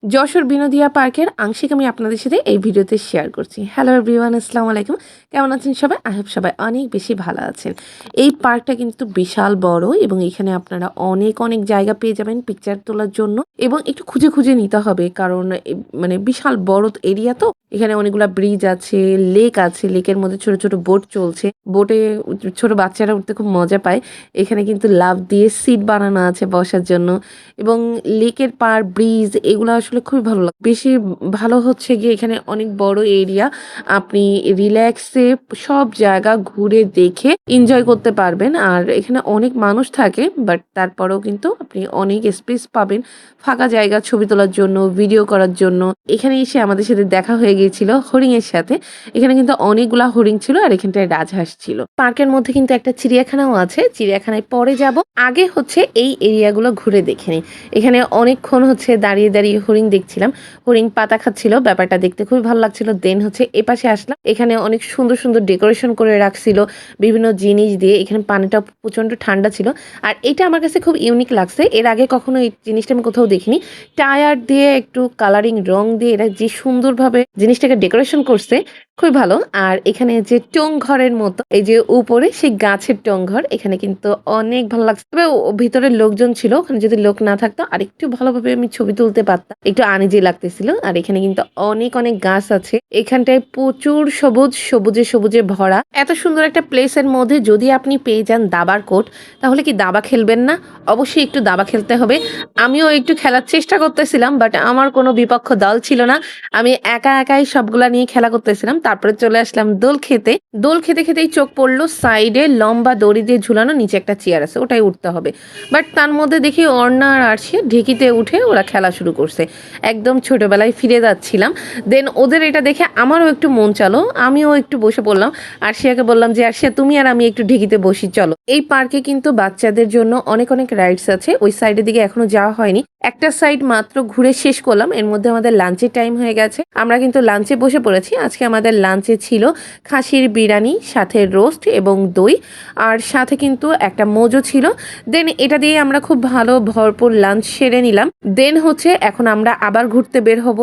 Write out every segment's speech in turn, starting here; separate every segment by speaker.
Speaker 1: যশোর বিনোদিয়া পার্কের আংশিক আমি আপনাদের সাথে এই ভিডিওতে শেয়ার করছি। হ্যালো এভরিওয়ান, আসসালামু আলাইকুম। কেমন আছেন সবাই? আই হোপ সবাই অনেক বেশি ভালো আছেন। এই পার্কটা কিন্তু বিশাল বড় এবং এখানে আপনারা অনেক জায়গা পেয়ে যাবেন পিকচার তোলার জন্য এবং একটু খুঁজে নিতে হবে কারণ মানে বিশাল বড় এরিয়া তো। এখানে অনেকগুলা ব্রিজ আছে, লেক আছে, লেকের মধ্যে ছোট বোট চলছে। বোটে ছোট বাচ্চারা উঠতে খুব মজা পায়। এখানে কিন্তু লাফ দিয়ে সিট বানানো আছে বসার জন্য এবং লেকের পাড়, ব্রিজ এগুলো আসলে খুবই ভালো লাগে। বেশি ভালো হচ্ছে গিয়ে এখানে অনেক বড় এরিয়া। আপনি রিল্যাক্সে সব জায়গা ঘুরে দেখে এনজয় করতে পারবেন। আর এখানে অনেক মানুষ থাকে বাট তারপরেও কিন্তু আপনি অনেক স্পেস পাবেন ফাঁকা জায়গা ছবি তোলার জন্য, ভিডিও করার জন্য। এখানে এসে আমাদের সাথে দেখা হয়ে গিয়েছিল হরিণের সাথে। এখানে কিন্তু অনেকগুলা হরিণ ছিল আর এখানটায় রাজহাঁস ছিল। পার্কের মধ্যে কিন্তু একটা চিড়িয়াখানাও আছে। চিড়িয়াখানায় পরে যাব। আগে হচ্ছে এই এরিয়াগুলো ঘুরে দেখে নিই। এখানে অনেকক্ষণ হচ্ছে দাঁড়িয়ে হরিণ দেখছিলাম। হরিণ পাতা খাচ্ছিল, ব্যাপারটা দেখতে খুবই ভালো লাগছিল। দেন হচ্ছে এপাশে আসলাম। এখানে অনেক সুন্দর ডেকোরেশন করে রাখছিল বিভিন্ন জিনিস দিয়ে। এখানে পানিটা প্রচন্ড ঠান্ডা ছিল। আর এটা আমার কাছে খুব ইউনিক লাগছে। এর আগে কখনো এই জিনিসটা আমি কোথাও দেখিনি। টায়ার দিয়ে একটু কালারিং রং দিয়ে এরা যে সুন্দরভাবে জিনিসটাকে ডেকোরেশন করছে, খুবই ভালো। আর এখানে যে টং ঘরের মতো এই যে উপরে সেই গাছের টং ঘর, এখানে কিন্তু অনেক ভালো লাগছে। তবে ভিতরে লোকজন ছিল, ওখানে যদি লোক না থাকতো আর একটু ভালোভাবে আমি ছবি তুলতে পারতাম। একটু আনইজি লাগতেছিল। আর এখানে কিন্তু অনেক গাছ আছে। এখানটায় প্রচুর সবুজে ভরা। এত সুন্দর একটা প্লেসের মধ্যে যদি আপনি পেয়ে যান দাবার কোর্ট, তাহলে কি দাবা খেলবেন না? অবশ্যই একটু দাবা খেলতে হবে। আমিও একটু খেলার চেষ্টা করতেছিলাম বাট আমার কোনো বিপক্ষ দল ছিল না। আমি একাই সবগুলা নিয়ে খেলা করতেছিলাম। তারপরে চলে আসলাম দোল খেতে। দোল খেতেই চোখ পড়লো সাইডে লম্বা দড়ি দিয়ে ঝুলানো নিচে একটা চেয়ার আছে, ওটাই উঠতে হবে। বাট তার মধ্যে দেখি অর্ণা আর আরশিয়া ঢেকিতে উঠে ওরা খেলা শুরু করছে। একদম ছোটবেলায় ফিরে যাচ্ছিলাম। দেন ওদের এটা দেখে আমারও একটু মন চালো, আমিও একটু বসে পড়লাম। আরশিয়াকে বললাম যে আরশিয়া তুমি আর আমি একটু ঢেকিতে বসি চলো। এই পার্কে কিন্তু বাচ্চাদের জন্য অনেক রাইডস আছে। ওই সাইডের দিকে এখনো যাওয়া হয়নি। একটা সাইড মাত্র ঘুরে শেষ করলাম। এর মধ্যে আমাদের লাঞ্চের টাইম হয়ে গেছে। আমরা কিন্তু লাঞ্চে বসে পড়েছি। আজকে আমাদের লাঞ্চে ছিল খাসির বিরিয়ানি, সাথে রোস্ট এবং দই, আর সাথে কিন্তু একটা মোজো ছিল। দেন এটা দিয়ে আমরা খুব ভালো ভরপুর লাঞ্চ সেরে নিলাম। দেন হচ্ছে এখন আমরা আবার ঘুরতে বের হব।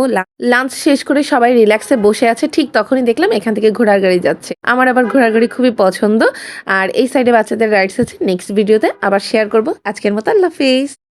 Speaker 1: লাঞ্চ শেষ করে সবাই রিল্যাক্সে বসে আছে, ঠিক তখনই দেখলাম এখান থেকে ঘোড়ার গাড়ি যাচ্ছে। আমার আবার ঘোড়ার গাড়ি খুবই পছন্দ। আর এই সাইডে বাচ্চাদের রাইডস আছে, নেক্সট ভিডিওতে আবার শেয়ার করব। আজকের মতো আল্লাহ হাফেজ।